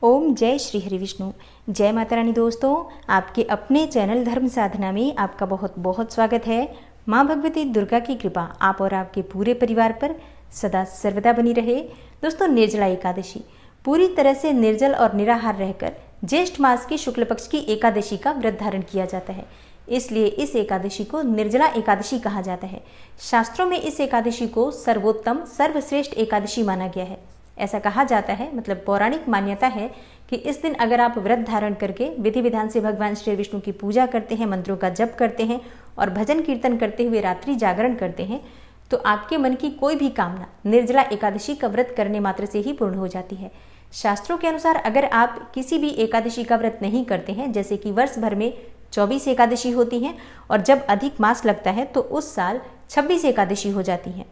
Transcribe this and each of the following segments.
ओम जय श्री हरि विष्णु। जय माता रानी। दोस्तों, आपके अपने चैनल धर्म साधना में आपका बहुत बहुत स्वागत है। माँ भगवती दुर्गा की कृपा आप और आपके पूरे परिवार पर सदा सर्वदा बनी रहे। दोस्तों, निर्जला एकादशी पूरी तरह से निर्जल और निराहार रहकर ज्येष्ठ मास की शुक्ल पक्ष की एकादशी का व्रत धारण किया जाता है। इसलिए इस एकादशी को निर्जला एकादशी कहा जाता है। शास्त्रों में इस एकादशी को सर्वोत्तम सर्वश्रेष्ठ एकादशी माना गया है। ऐसा कहा जाता है, मतलब पौराणिक मान्यता है कि इस दिन अगर आप व्रत धारण करके विधि विधान से भगवान श्री विष्णु की पूजा करते हैं, मंत्रों का जप करते हैं और भजन कीर्तन करते हुए रात्रि जागरण करते हैं, तो आपके मन की कोई भी कामना निर्जला एकादशी का व्रत करने मात्र से ही पूर्ण हो जाती है। शास्त्रों के अनुसार अगर आप किसी भी एकादशी का व्रत नहीं करते हैं, जैसे कि वर्ष भर में 24 एकादशी होती हैं और जब अधिक मास लगता है तो उस साल 26 एकादशी हो जाती हैं,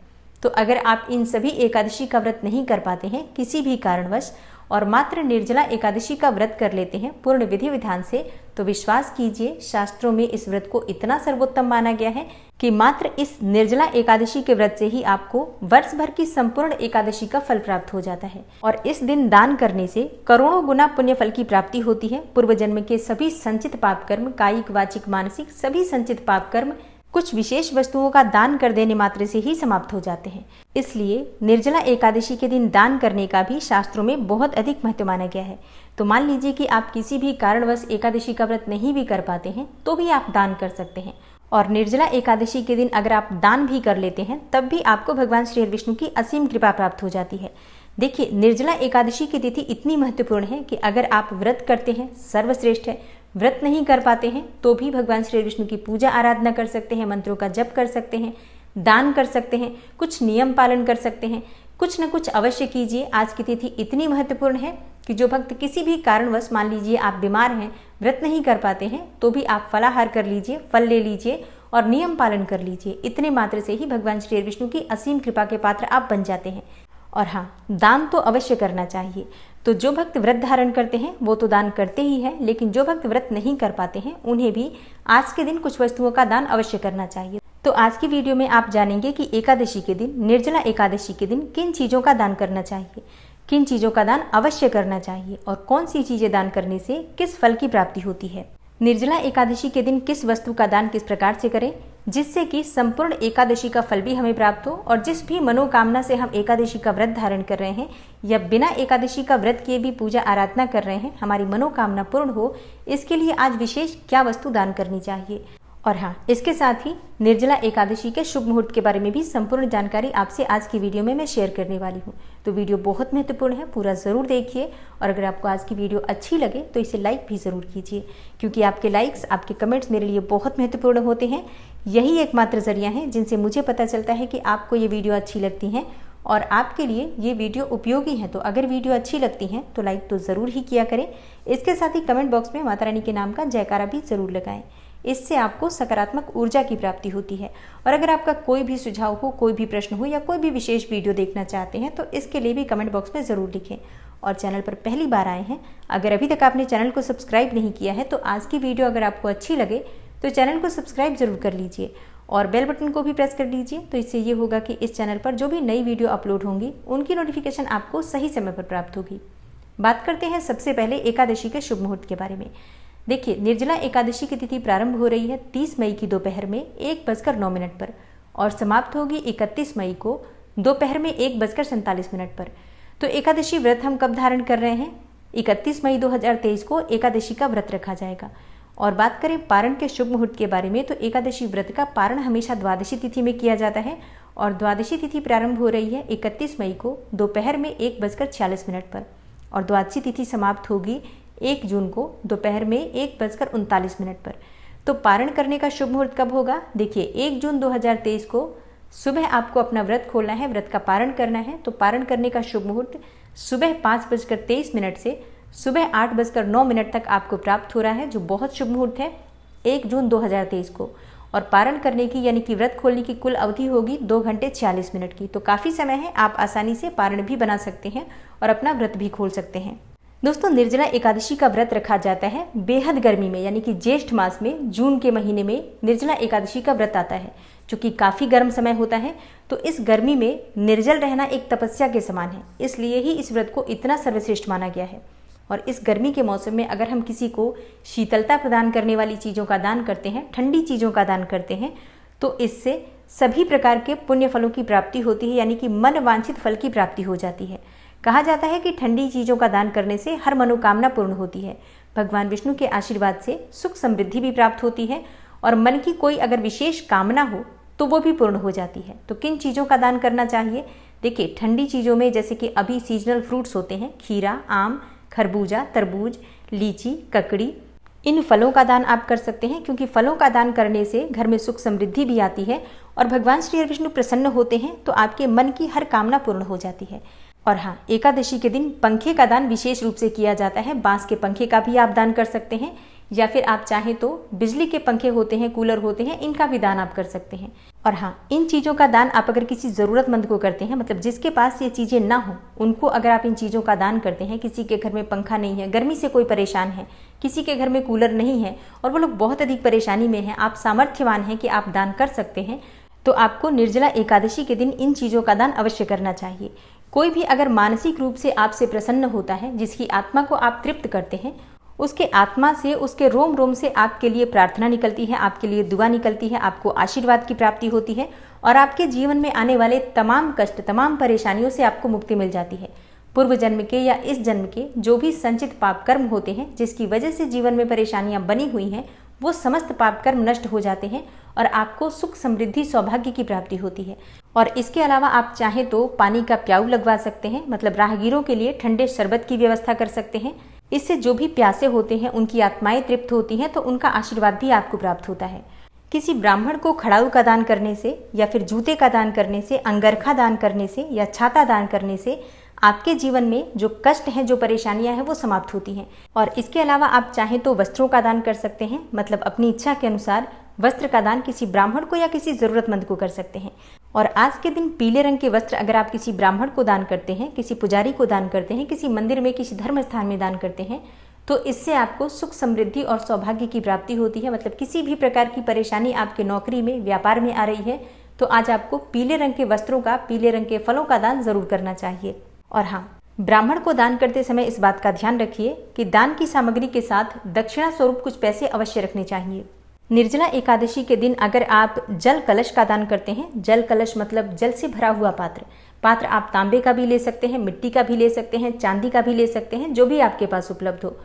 तो अगर आप इन सभी एकादशी का व्रत नहीं कर पाते हैं किसी भी कारणवश और मात्र निर्जला एकादशी का व्रत कर लेते हैं पूर्ण विधि विधान से, तो विश्वास कीजिए शास्त्रों में इस व्रत को इतना सर्वोत्तम माना गया है कि मात्र इस निर्जला एकादशी के व्रत से ही आपको वर्ष भर की संपूर्ण एकादशी का फल प्राप्त हो जाता है। और इस दिन दान करने से करोड़ों गुना पुण्य फल की प्राप्ति होती है। पूर्व जन्म के सभी संचित पाप कर्म, कायिक वाचिक मानसिक सभी संचित पाप कर्म कुछ विशेष वस्तुओं का दान कर देने मात्र से ही समाप्त हो जाते हैं। इसलिए निर्जला एकादशी के दिन दान करने का भी शास्त्रों में बहुत अधिक महत्व माना गया है। तो मान लीजिए कि आप किसी भी कारणवश एकादशी का व्रत नहीं भी कर पाते हैं तो भी आप दान कर सकते हैं। और निर्जला एकादशी के दिन अगर आप दान भी कर लेते हैं तब भी आपको भगवान श्री विष्णु की असीम कृपा प्राप्त हो जाती है। देखिए, निर्जला एकादशी की तिथि इतनी महत्वपूर्ण है कि अगर आप व्रत करते हैं सर्वश्रेष्ठ है, व्रत नहीं कर पाते हैं तो भी भगवान श्री विष्णु की पूजा आराधना कर सकते हैं, मंत्रों का जप कर सकते हैं, दान कर सकते हैं, कुछ नियम पालन कर सकते हैं, कुछ न कुछ अवश्य कीजिए। आज की तिथि इतनी महत्वपूर्ण है कि जो भक्त किसी भी कारणवश, मान लीजिए आप बीमार हैं, व्रत नहीं कर पाते हैं, तो भी आप फलाहार कर लीजिए, फल ले लीजिए और नियम पालन कर लीजिए। इतने मात्र से ही भगवान श्री विष्णु की असीम कृपा के पात्र आप बन जाते हैं। और हाँ, दान तो अवश्य करना चाहिए। तो जो भक्त व्रत धारण करते हैं वो तो दान करते ही हैं, लेकिन जो भक्त व्रत नहीं कर पाते हैं उन्हें भी आज के दिन कुछ वस्तुओं का दान अवश्य करना चाहिए। तो आज की वीडियो में आप जानेंगे कि एकादशी के दिन, निर्जला एकादशी के दिन किन चीज़ों का दान करना चाहिए, किन चीज़ों का दान अवश्य करना चाहिए और कौन सी चीज़ें दान करने से किस फल की प्राप्ति होती है। निर्जला एकादशी के दिन किस वस्तु का दान किस प्रकार से करें जिससे कि संपूर्ण एकादशी का फल भी हमें प्राप्त हो, और जिस भी मनोकामना से हम एकादशी का व्रत धारण कर रहे हैं या बिना एकादशी का व्रत किए भी पूजा आराधना कर रहे हैं, हमारी मनोकामना पूर्ण हो, इसके लिए आज विशेष क्या वस्तु दान करनी चाहिए। और हाँ, इसके साथ ही निर्जला एकादशी के शुभ मुहूर्त के बारे में भी संपूर्ण जानकारी आपसे आज की वीडियो में मैं शेयर करने वाली हूँ। तो वीडियो बहुत महत्वपूर्ण है, पूरा ज़रूर देखिए। और अगर आपको आज की वीडियो अच्छी लगे तो इसे लाइक भी ज़रूर कीजिए, क्योंकि आपके लाइक्स, आपके कमेंट्स मेरे लिए बहुत महत्वपूर्ण होते हैं। यही एकमात्र जरिया है जिनसे मुझे पता चलता है कि आपको ये वीडियो अच्छी लगती हैं और आपके लिए ये वीडियो उपयोगी है। तो अगर वीडियो अच्छी लगती है तो लाइक तो ज़रूर ही किया करें। इसके साथ ही कमेंट बॉक्स में माता रानी के नाम का जयकारा भी ज़रूर लगाएं। इससे आपको सकारात्मक ऊर्जा की प्राप्ति होती है। और अगर आपका कोई भी सुझाव हो, कोई भी प्रश्न हो या कोई भी विशेष वीडियो देखना चाहते हैं तो इसके लिए भी कमेंट बॉक्स में ज़रूर लिखें। और चैनल पर पहली बार आए हैं, अगर अभी तक आपने चैनल को सब्सक्राइब नहीं किया है तो आज की वीडियो अगर आपको अच्छी लगे तो चैनल को सब्सक्राइब जरूर कर लीजिए और बेल बटन को भी प्रेस कर लीजिए। तो इससे ये होगा कि इस चैनल पर जो भी नई वीडियो अपलोड होंगी उनकी नोटिफिकेशन आपको सही समय पर प्राप्त होगी। बात करते हैं सबसे पहले एकादशी के शुभ मुहूर्त के बारे में। देखिए, निर्जला एकादशी की तिथि प्रारंभ हो रही है 30 मई की दोपहर में 1:09 पर और समाप्त होगी 31 मई को दोपहर में 1:47 पर। तो एकादशी व्रत हम कब धारण कर रहे हैं? 31 मई 2023 को एकादशी का व्रत रखा जाएगा। और बात करें पारण के शुभ मुहूर्त के बारे में, तो एकादशी व्रत का पारण हमेशा द्वादशी तिथि में किया जाता है और द्वादशी तिथि प्रारंभ हो रही है 31 मई को दोपहर में 1:46 पर और द्वादशी तिथि समाप्त होगी 1 जून को दोपहर में 1:39 पर। तो पारण करने का शुभ मुहूर्त कब होगा? देखिए, 1 जून 2023 को सुबह आपको अपना व्रत खोलना है, व्रत का पारण करना है। तो पारण करने का शुभ मुहूर्त सुबह 5:23 से सुबह 8:09 तक आपको प्राप्त हो रहा है, जो बहुत शुभ मुहूर्त है 1 जून 2023 को। और पारण करने की यानी कि व्रत खोलने की कुल अवधि होगी 2 घंटे 40 मिनट की। तो काफ़ी समय है, आप आसानी से पारण भी बना सकते हैं और अपना व्रत भी खोल सकते हैं। दोस्तों, निर्जला एकादशी का व्रत रखा जाता है बेहद गर्मी में, यानी कि ज्येष्ठ मास में जून के महीने में निर्जला एकादशी का व्रत आता है, जो कि काफ़ी गर्म समय होता है। तो इस गर्मी में निर्जल रहना एक तपस्या के समान है, इसलिए ही इस व्रत को इतना सर्वश्रेष्ठ माना गया है। और इस गर्मी के मौसम में अगर हम किसी को शीतलता प्रदान करने वाली चीज़ों का दान करते हैं, ठंडी चीज़ों का दान करते हैं, तो इससे सभी प्रकार के पुण्य फलों की प्राप्ति होती है, यानी कि मन वांछित फल की प्राप्ति हो जाती है। कहा जाता है कि ठंडी चीज़ों का दान करने से हर मनोकामना पूर्ण होती है। भगवान विष्णु के आशीर्वाद से सुख समृद्धि भी प्राप्त होती है और मन की कोई अगर विशेष कामना हो तो वो भी पूर्ण हो जाती है। तो किन चीज़ों का दान करना चाहिए? देखिए, ठंडी चीज़ों में जैसे कि अभी सीजनल फ्रूट्स होते हैं, खीरा, आम, खरबूजा, तरबूज, लीची, ककड़ी, इन फलों का दान आप कर सकते हैं, क्योंकि फलों का दान करने से घर में सुख समृद्धि भी आती है और भगवान श्री विष्णु प्रसन्न होते हैं, तो आपके मन की हर कामना पूर्ण हो जाती है। और हाँ, एकादशी के दिन पंखे का दान विशेष रूप से किया जाता है। बांस के पंखे का भी आप दान कर सकते हैं, या फिर आप चाहें तो बिजली के पंखे होते हैं, कूलर होते हैं, इनका भी दान आप कर सकते हैं। और हाँ, इन चीज़ों का दान आप अगर किसी ज़रूरतमंद को करते हैं, मतलब जिसके पास ये चीज़ें ना हो, उनको अगर आप इन चीज़ों का दान करते हैं, किसी के घर में पंखा नहीं है, गर्मी से कोई परेशान है, किसी के घर में कूलर नहीं है और वो लोग बहुत अधिक परेशानी में हैं, आप सामर्थ्यवान हैं कि आप दान कर सकते हैं, तो आपको निर्जला एकादशी के दिन इन चीज़ों का दान अवश्य करना चाहिए। कोई भी अगर मानसिक रूप से आपसे प्रसन्न होता है, जिसकी आत्मा को आप तृप्त करते हैं, उसके आत्मा से, उसके रोम रोम से आपके लिए प्रार्थना निकलती है, आपके लिए दुआ निकलती है, आपको आशीर्वाद की प्राप्ति होती है और आपके जीवन में आने वाले तमाम कष्ट, तमाम परेशानियों से आपको मुक्ति मिल जाती है। पूर्व जन्म के या इस जन्म के जो भी संचित पाप कर्म होते हैं, जिसकी वजह से जीवन में परेशानियां बनी हुई हैं, वो समस्त पाप कर्म नष्ट हो जाते हैं और आपको सुख समृद्धि सौभाग्य की प्राप्ति होती है। और इसके अलावा आप चाहें तो पानी का प्याऊ लगवा सकते हैं, मतलब राहगीरों के लिए ठंडे शरबत की व्यवस्था कर सकते हैं। इससे जो भी प्यासे होते हैं उनकी आत्माएं तृप्त होती हैं, तो उनका आशीर्वाद भी आपको प्राप्त होता है। किसी ब्राह्मण को खड़ाऊ का दान करने से या फिर जूते का दान करने से, अंगरखा दान करने से या छाता दान करने से आपके जीवन में जो कष्ट हैं, जो परेशानियां हैं, वो समाप्त होती हैं। और इसके अलावा आप चाहें तो वस्त्रों का दान कर सकते हैं, मतलब अपनी इच्छा के अनुसार वस्त्र का दान किसी ब्राह्मण को या किसी ज़रूरतमंद को कर सकते हैं। और आज के दिन पीले रंग के वस्त्र अगर आप किसी ब्राह्मण को दान करते हैं, किसी पुजारी को दान करते हैं, किसी मंदिर में, किसी धर्म स्थान में दान करते हैं, तो इससे आपको सुख समृद्धि और सौभाग्य की प्राप्ति होती है। मतलब किसी भी प्रकार की परेशानी आपके नौकरी में, व्यापार में आ रही है, तो आज आपको पीले रंग के वस्त्रों का, पीले रंग के फलों का दान जरूर करना चाहिए। और हाँ, ब्राह्मण को दान करते समय इस बात का ध्यान रखिए कि दान की सामग्री के साथ दक्षिणा स्वरूप कुछ पैसे अवश्य रखने चाहिए। निर्जला एकादशी के दिन अगर आप जल कलश का दान करते हैं, जल कलश मतलब जल से भरा हुआ पात्र आप तांबे का भी ले सकते हैं, मिट्टी का भी ले सकते हैं, चांदी का भी ले सकते हैं, जो भी आपके पास उपलब्ध हो।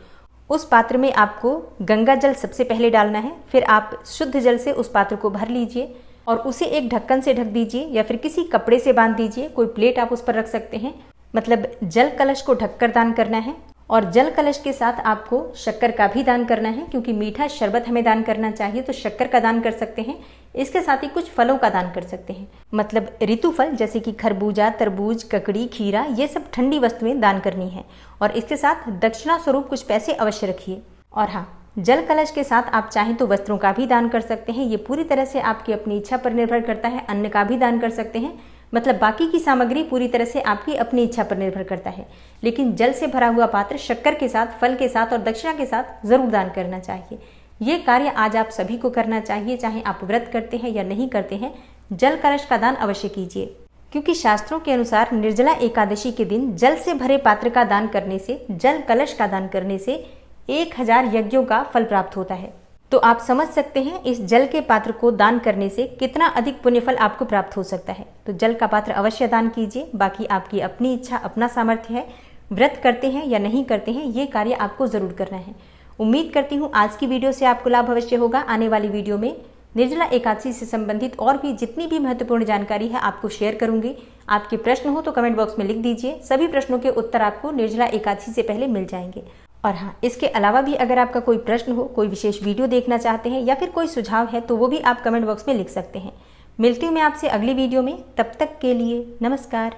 उस पात्र में आपको गंगा जल सबसे पहले डालना है, फिर आप शुद्ध जल से उस पात्र को भर लीजिए और उसे एक ढक्कन से ढक दीजिए या फिर किसी कपड़े से बांध दीजिए। कोई प्लेट आप उस पर रख सकते हैं। मतलब जल कलश को ढककर दान करना है। और जल कलश के साथ आपको शक्कर का भी दान करना है, क्योंकि मीठा शरबत हमें दान करना चाहिए, तो शक्कर का दान कर सकते हैं। इसके साथ ही कुछ फलों का दान कर सकते हैं, मतलब ऋतु फल जैसे कि खरबूजा, तरबूज, ककड़ी, खीरा, ये सब ठंडी वस्तुएं दान करनी है। और इसके साथ दक्षिणा स्वरूप कुछ पैसे अवश्य रखिए। और हाँ, जल कलश के साथ आप चाहें तो वस्त्रों का भी दान कर सकते हैं। ये पूरी तरह से आपकी अपनी इच्छा पर निर्भर करता है। अन्न का भी दान कर सकते हैं, मतलब बाकी की सामग्री पूरी तरह से आपकी अपनी इच्छा पर निर्भर करता है। लेकिन जल से भरा हुआ पात्र शक्कर के साथ, फल के साथ और दक्षिणा के साथ जरूर दान करना चाहिए। ये कार्य आज आप सभी को करना चाहिए, चाहे आप व्रत करते हैं या नहीं करते हैं। जल कलश का दान अवश्य कीजिए, क्योंकि शास्त्रों के अनुसार निर्जला एकादशी के दिन जल से भरे पात्र का दान करने से, जल कलश का दान करने से 1000 यज्ञों का फल प्राप्त होता है। तो आप समझ सकते हैं इस जल के पात्र को दान करने से कितना अधिक पुण्य फल आपको प्राप्त हो सकता है। तो जल का पात्र अवश्य दान कीजिए। बाकी आपकी अपनी इच्छा, अपना सामर्थ्य है। व्रत करते हैं या नहीं करते हैं, ये कार्य आपको जरूर करना है। उम्मीद करती हूँ आज की वीडियो से आपको लाभ अवश्य होगा। आने वाली वीडियो में निर्जला एकादशी से संबंधित और भी जितनी भी महत्वपूर्ण जानकारी है आपको शेयर करूंगी। आपके प्रश्न हो तो कमेंट बॉक्स में लिख दीजिए। सभी प्रश्नों के उत्तर आपको निर्जला एकादशी से पहले मिल जाएंगे। और हाँ, इसके अलावा भी अगर आपका कोई प्रश्न हो, कोई विशेष वीडियो देखना चाहते हैं या फिर कोई सुझाव है, तो वो भी आप कमेंट बॉक्स में लिख सकते हैं। मिलती हूँ मैं आपसे अगली वीडियो में। तब तक के लिए नमस्कार।